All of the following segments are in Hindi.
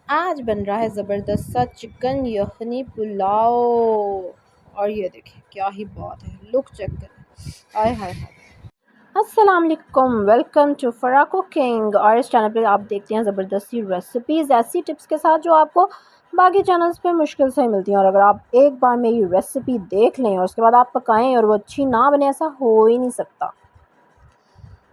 आज बन रहा है ज़बरदस्त सा चिकन यखनी पुलाव। और ये देखिए क्या ही बात है, लुक चेक करें। आय हाय हाय। अस्सलाम वालेकुम, वेलकम टू फरा कुकिंग। और इस चैनल पे आप देखते हैं ज़बरदस्ती रेसिपीज़, ऐसी टिप्स के साथ जो आपको बाकी चैनल्स पे मुश्किल से मिलती हैं। और अगर आप एक बार मेरी रेसिपी देख लें और उसके बाद आप पकाएं और वो अच्छी ना बने, ऐसा हो ही नहीं सकता।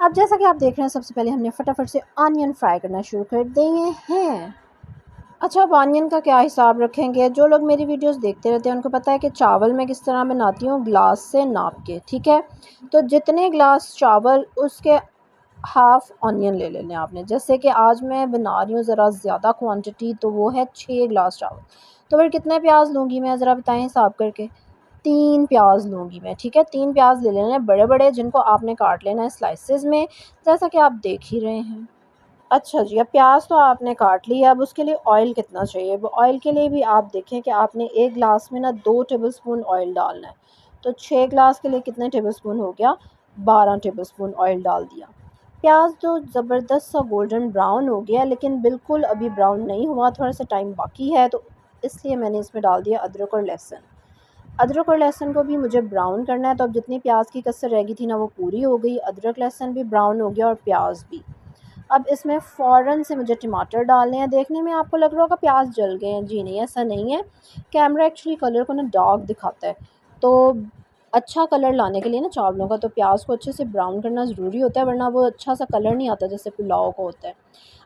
अब जैसा कि आप देख रहे हैं, सबसे पहले हमने फटाफट से ऑनियन फ्राई करना शुरू कर दिए हैं। अच्छा, अब ऑनियन का क्या हिसाब रखेंगे? जो लोग मेरी वीडियोस देखते रहते हैं उनको पता है कि चावल मैं किस तरह बनाती हूँ, ग्लास से नाप के, ठीक है। तो जितने ग्लास चावल उसके हाफ़ ऑनियन ले लेने आपने। जैसे कि आज मैं बना रही हूँ ज़रा ज़्यादा क्वांटिटी, तो वो है 6 ग्लास चावल। तो फिर कितने प्याज लूँगी मैं, ज़रा बताएं हिसाब करके। 3 प्याज लूँगी मैं, ठीक है। 3 प्याज ले लेने हैं बड़े बड़े, जिनको आपने काट लेना है स्लाइसेस में, जैसा कि आप देख ही रहे हैं। अच्छा जी, अब प्याज तो आपने काट लिया। अब उसके लिए ऑयल कितना चाहिए, वो ऑयल के लिए भी आप देखें कि आपने एक गिलास में ना 2 टेबलस्पून ऑयल डालना है। तो 6 गिलास के लिए कितने टेबलस्पून हो गया, 12 टेबलस्पून ऑयल डाल दिया। प्याज तो ज़बरदस्त सा गोल्डन ब्राउन हो गया, लेकिन बिल्कुल अभी ब्राउन नहीं हुआ, थोड़ा सा टाइम बाकी है, तो इसलिए मैंने इसमें डाल दिया अदरक और लहसुन। अदरक और लहसुन को भी मुझे ब्राउन करना है। तो अब जितनी प्याज की कसर रह गई थी ना, वो पूरी हो गई। अदरक लहसुन भी ब्राउन हो गया और प्याज भी। अब इसमें फ़ौरन से मुझे टमाटर डालने हैं। देखने में आपको लग रहा होगा प्याज जल गए हैं, जी नहीं, ऐसा नहीं है। कैमरा एक्चुअली कलर को ना डार्क दिखाता है। तो अच्छा कलर लाने के लिए ना चावलों का, तो प्याज को अच्छे से ब्राउन करना ज़रूरी होता है, वरना वो अच्छा सा कलर नहीं आता जैसे पुलाव को होता है।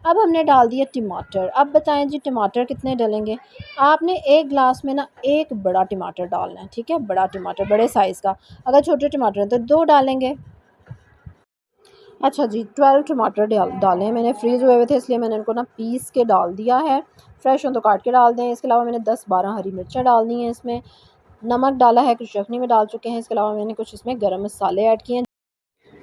अब हमने डाल दिया टमाटर। अब बताएं जी, टमाटर कितने डलेंगे? आपने एक गिलास में ना एक बड़ा टमाटर डालना है, ठीक है। बड़ा टमाटर, बड़े साइज़ का। अगर छोटे टमाटर हैं तो 2 डालेंगे। अच्छा जी, 12 टमाटर डाले हैं मैंने, फ्रीज़ हुए हुए थे इसलिए मैंने इनको ना पीस के डाल दिया है। फ्रेश हो तो काट के डाल दें। इसके अलावा मैंने 10-12 हरी मिर्चें डालनी हैं इसमें। नमक डाला है, कुछ यखनी में डाल चुके हैं। इसके अलावा मैंने कुछ इसमें गरम मसाले ऐड किए हैं।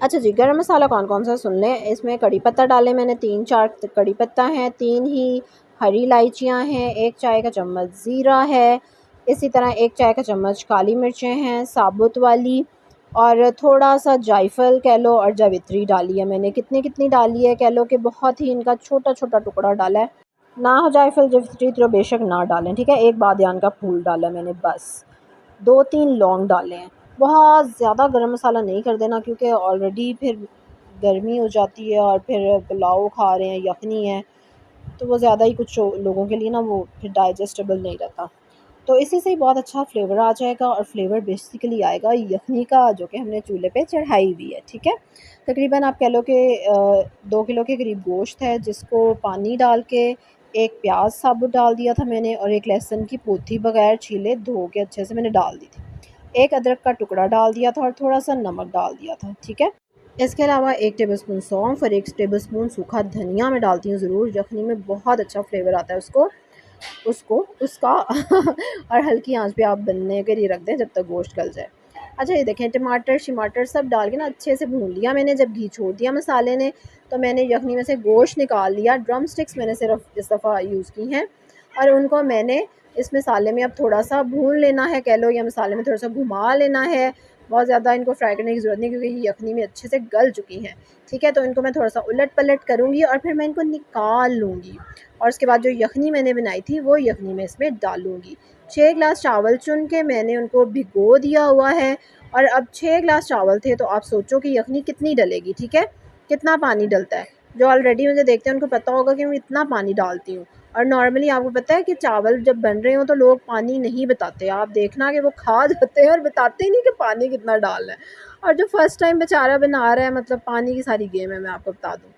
अच्छा जी, गरम मसाला कौन-कौन सा सुन लें। इसमें कड़ी पत्ता डाले मैंने, 3-4 कड़ी पत्ता हैं, 3 ही हरी इलायचियाँ हैं, 1 चाय का चम्मच ज़ीरा है, इसी तरह 1 चाय का चम्मच काली मिर्चें हैं साबुत वाली, और थोड़ा-सा जायफल कह लो और जावित्री डाली है मैंने। कितनी-कितनी डाली है कह लो कि बहुत ही इनका छोटा-छोटा टुकड़ा डाला है। ना हो जायफल जावित्री तो बेशक ना डालें, ठीक है। 1 बादियान का फूल डाला मैंने बस। 2-3 लौंग डाले हैं। बहुत ज़्यादा गरम मसाला नहीं कर देना, क्योंकि ऑलरेडी फिर गर्मी हो जाती है और फिर पुलाव खा रहे हैं, यखनी है, तो वो ज़्यादा ही कुछ लोगों के लिए ना वो फिर डाइजेस्टेबल नहीं रहता। तो इसी से ही बहुत अच्छा फ्लेवर आ जाएगा, और फ्लेवर बेसिकली आएगा यखनी का, जो कि हमने चूल्हे पे चढ़ाई हुई है, ठीक है। तकरीबन आप कह लो कि 2 किलो के करीब गोश्त है, जिसको पानी डाल के 1 प्याज साबुत डाल दिया था मैंने, और 1 लहसुन की पोथी बगैर छीले धो के अच्छे से मैंने डाल दी थी। 1 अदरक का टुकड़ा डाल दिया था और थोड़ा-सा नमक डाल दिया था, ठीक है। इसके अलावा 1 टेबलस्पून सौंफ और 1 टेबलस्पून सूखा धनिया मैं डालती हूँ ज़रूर, यखनी में बहुत अच्छा फ्लेवर आता है उसको उसको उसका और हल्की आंच पे आप बनने के लिए रख दें जब तक गोश्त गल जाए। अच्छा, ये देखें, टमाटर शमाटर सब डाल के ना अच्छे से भून लिया मैंने। जब घी छोड़ दिया मसाले ने, तो मैंने यखनी में से गोश्त निकाल लिया। ड्रम स्टिक्स मैंने सिर्फ इस दफ़ा यूज़ की हैं, और उनको मैंने इस मसाले में अब थोड़ा सा भून लेना है कह लो, या मसाले में थोड़ा सा घुमा लेना है। बहुत ज़्यादा इनको फ्राई करने की ज़रूरत नहीं, क्योंकि ये यखनी में अच्छे से गल चुकी हैं, ठीक है। तो इनको मैं थोड़ा सा उलट पलट करूँगी और फिर मैं इनको निकाल लूँगी, और उसके बाद जो यखनी मैंने बनाई थी वो यखनी मैं इसमें डालूँगी। 6 ग्लास चावल चुन के मैंने उनको भिगो दिया हुआ है, और अब 6 ग्लास चावल थे, तो आप सोचो कि यखनी कितनी डलेगी, ठीक है, कितना पानी डलता है। जो ऑलरेडी मुझे देखते हैं उनको पता होगा कि मैं इतना पानी डालती हूँ। और नॉर्मली आपको पता है कि चावल जब बन रहे हों तो लोग पानी नहीं बताते। आप देखना कि वो खा जाते हैं और बताते ही नहीं कि पानी कितना डालना है। और जो फर्स्ट टाइम बेचारा बना रहा है, मतलब पानी की सारी गेम है, मैं आपको बता दूँ।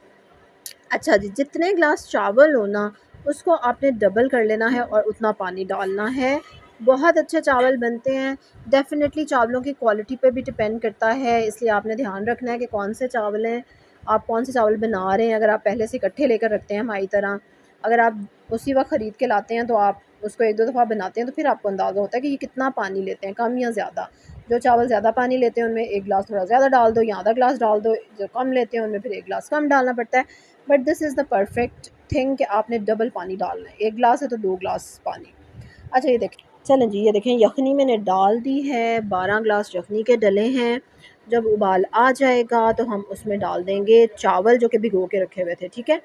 अच्छा जी, जितने ग्लास चावल हो ना, उसको आपने डबल कर लेना है और उतना पानी डालना है। बहुत अच्छे चावल बनते हैं। डेफ़िनेटली चावलों की क्वालिटी पे भी डिपेंड करता है, इसलिए आपने ध्यान रखना है कि कौन से चावल हैं, आप कौन से चावल बना रहे हैं। अगर आप पहले से इकट्ठे लेकर रखते हैं हमारी तरह, अगर आप उसी वक्त ख़रीद के लाते हैं, तो आप उसको 1-2 दफ़ा बनाते हैं, तो फिर आपको अंदाज़ा होता है कि ये कितना पानी लेते हैं, कम या ज़्यादा। जो चावल ज़्यादा पानी लेते हैं उनमें 1 गिलास थोड़ा ज़्यादा डाल दो, या आधा गिलास डाल दो। जो कम लेते हैं उनमें फिर 1 गिलास कम डालना पड़ता है। But this is the perfect thing कि आपने डबल पानी डालना है। 1 गिलास है तो 2 गिलास पानी। अच्छा, ये देखें, चलें जी, ये देखें यखनी मैंने डाल दी है। 12 गिलास यखनी के डले हैं। जब उबाल आ जाएगा तो हम उसमें डाल देंगे चावल जो कि भिगो के रखे हुए थे, ठीक है।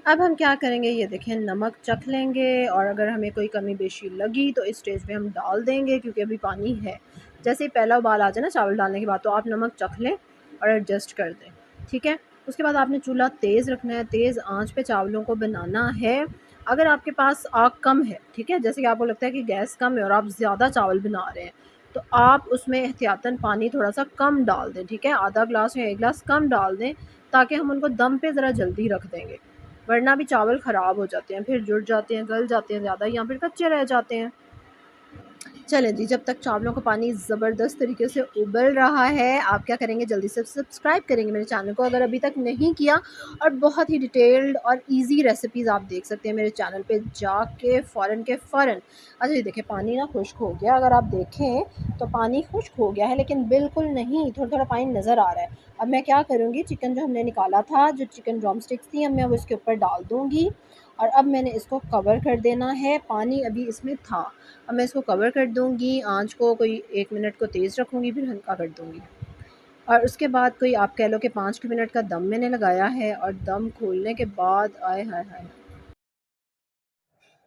अब हम क्या करेंगे, ये देखें नमक चख लेंगे और अगर हमें कोई कमी बेशी लगी तो इस स्टेज पे हम डाल देंगे, क्योंकि अभी पानी है। जैसे ही पहला उबाल आ जाए ना चावल डालने के बाद, तो आप नमक चख लें और एडजस्ट कर दें, ठीक है। उसके बाद आपने चूल्हा तेज़ रखना है, तेज़ आंच पे चावलों को बनाना है। अगर आपके पास आग कम है, ठीक है, जैसे कि आपको लगता है कि गैस कम है और आप ज़्यादा चावल बना रहे हैं, तो आप उसमें एहतियातन पानी थोड़ा सा कम डाल दें, ठीक है, आधा ग्लास या 1 ग्लास कम डाल दें, ताकि हम उनको दम पे ज़रा जल्दी रख देंगे। वरना भी चावल ख़राब हो जाते हैं, फिर जुड़ जाते हैं, गल जाते हैं ज़्यादा या फिर कच्चे रह जाते हैं। चलें जी, जब तक चावलों का पानी ज़बरदस्त तरीके से उबल रहा है, आप क्या करेंगे, जल्दी से सब्सक्राइब करेंगे मेरे चैनल को अगर अभी तक नहीं किया। और बहुत ही डिटेल्ड और ईज़ी रेसिपीज़ आप देख सकते हैं मेरे चैनल पे जाके फ़ौरन के फ़ौरन। अच्छा ये देखिए पानी ना खुश्क हो गया, अगर आप देखें तो पानी खुश्क हो गया है, लेकिन बिल्कुल नहीं, थोड़ा-थोड़ा पानी नज़र आ रहा है। अब मैं क्या करूँगी, चिकन जो हमने निकाला था, जो चिकन ड्रम स्टिक्स थी, अब मैं वो इसके ऊपर डाल दूँगी और अब मैंने इसको कवर कर देना है। पानी अभी इसमें था, अब मैं इसको कवर कर दूँगी, आँच को कोई 1 मिनट को तेज़ रखूँगी, फिर हल्का कर दूँगी और उसके बाद कोई आप कह लो कि 5 मिनट का दम मैंने लगाया है और दम खोलने के बाद आय हाय हाय!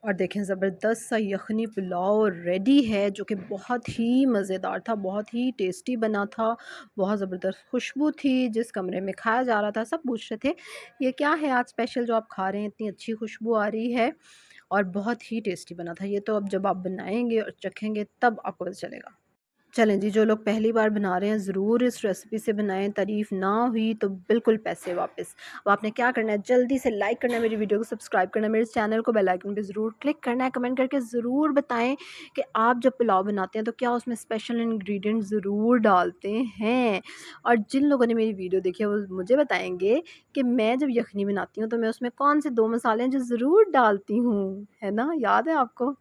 और देखें ज़बरदस्त सा यखनी पुलाव रेडी है, जो कि बहुत ही मज़ेदार था, बहुत ही टेस्टी बना था, बहुत ज़बरदस्त खुशबू थी। जिस कमरे में खाया जा रहा था सब पूछ रहे थे, ये क्या है आज स्पेशल जो आप खा रहे हैं, इतनी अच्छी खुशबू आ रही है। और बहुत ही टेस्टी बना था ये तो, अब जब आप बनाएँगे और चखेंगे तब आपको पता चलेगा। चलें जी, जो लोग पहली बार बना रहे हैं ज़रूर इस रेसिपी से बनाएँ, तारीफ़ ना हुई तो बिल्कुल पैसे वापस। अब आपने क्या करना है, जल्दी से लाइक करना है मेरी वीडियो को, सब्सक्राइब करना है मेरे चैनल को, बेल आइकन पे ज़रूर क्लिक करना है, कमेंट करके ज़रूर बताएँ कि आप जब पुलाव बनाते हैं तो क्या उसमें स्पेशल इंग्रीडिएंट ज़रूर डालते हैं। और जिन लोगों ने मेरी वीडियो देखी है वो मुझे बताएँगे कि मैं जब यखनी बनाती हूँ तो मैं उसमें कौन से 2 मसाले हैं जो ज़रूर डालती हूँ, है ना? याद है आपको?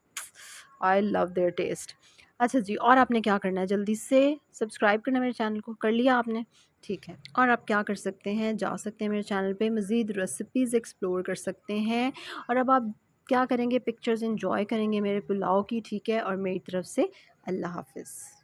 I love their taste. अच्छा जी, और आपने क्या करना है, जल्दी से सब्सक्राइब करना है मेरे चैनल को, कर लिया आपने? ठीक है। और आप क्या कर सकते हैं, जा सकते हैं मेरे चैनल पे, मज़ीद रेसिपीज़ एक्सप्लोर कर सकते हैं। और अब आप क्या करेंगे, पिक्चर्स एंजॉय करेंगे मेरे पुलाव की, ठीक है। और मेरी तरफ से अल्लाह हाफ़िज़।